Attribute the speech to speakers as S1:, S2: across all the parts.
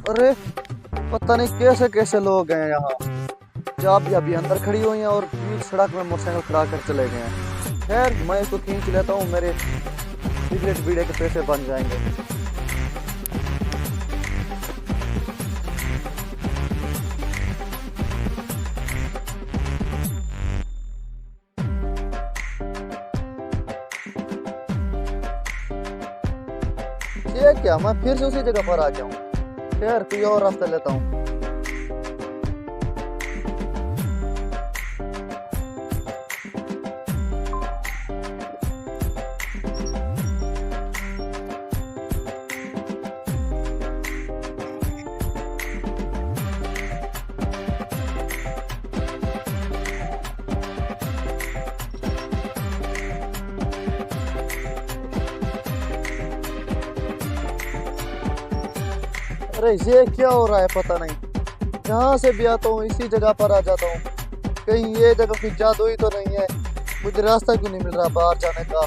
S1: अरे पता नहीं कैसे कैसे लोग हैं यहाँ। जब भी अभी अंदर खड़ी हुई हैं और बीच सड़क में मोटरसाइकिल खड़ा कर चले गए हैं। खैर मैं इसको खींच लेता हूँ, मेरे सिगरेट बीड़े के पैसे बन जाएंगे। ये क्या, मैं फिर से उसी जगह पर आ जाऊं? खैर कोई और रास्ता लेता हूँ। अरे ये क्या हो रहा है पता नहीं। जहाँ से भी आता हूँ इसी जगह पर आ जाता हूँ। कहीं ये जगह कोई जादुई तो नहीं है? मुझे रास्ता क्यों नहीं मिल रहा बाहर जाने का?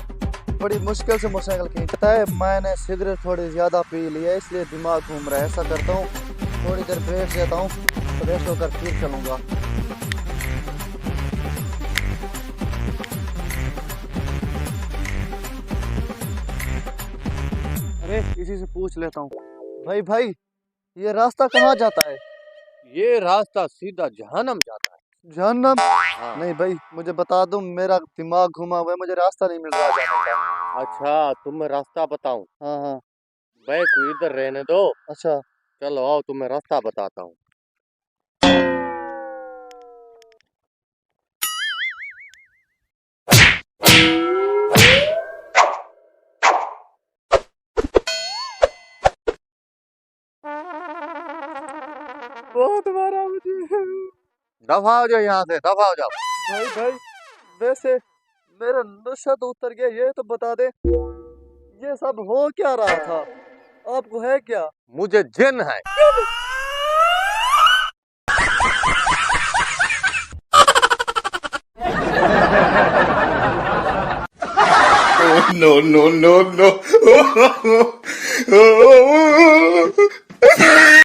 S1: बड़ी मुश्किल से मोटरसाइकिल खींचता है। मैंने सिगरेट थोड़ी ज़्यादा पी ली है, इसलिए दिमाग घूम रहा है। ऐसा करता हूँ थोड़ी देर बैठ जाता हूँ, फ्रेश होकर फिर चलूँगा। अरे इसी से पूछ लेता हूँ। भाई भाई, ये रास्ता कहाँ जाता है?
S2: ये रास्ता सीधा जहन्नम जाता है।
S1: जहन्नम?
S2: हाँ।
S1: नहीं भाई, मुझे बता दूं, मेरा दिमाग घुमा हुआ है, मुझे रास्ता नहीं मिल रहा जाने का।
S2: अच्छा तुम्हें रास्ता बताऊं?
S1: हाँ हाँ।
S2: बैग को इधर रहने दो।
S1: अच्छा।
S2: चलो आओ तुम्हें रास्ता बताता हूँ।
S1: बहुत मारा मुझे।
S2: दफा हो जाओ यहाँ से, दफा हो जाओ।
S1: भाई भाई, वैसे मेरा नशा तो उतर गया, ये तो बता दे ये सब हो क्या रहा था? आपको है क्या?
S2: मुझे जिन है।
S3: No, no, no, no.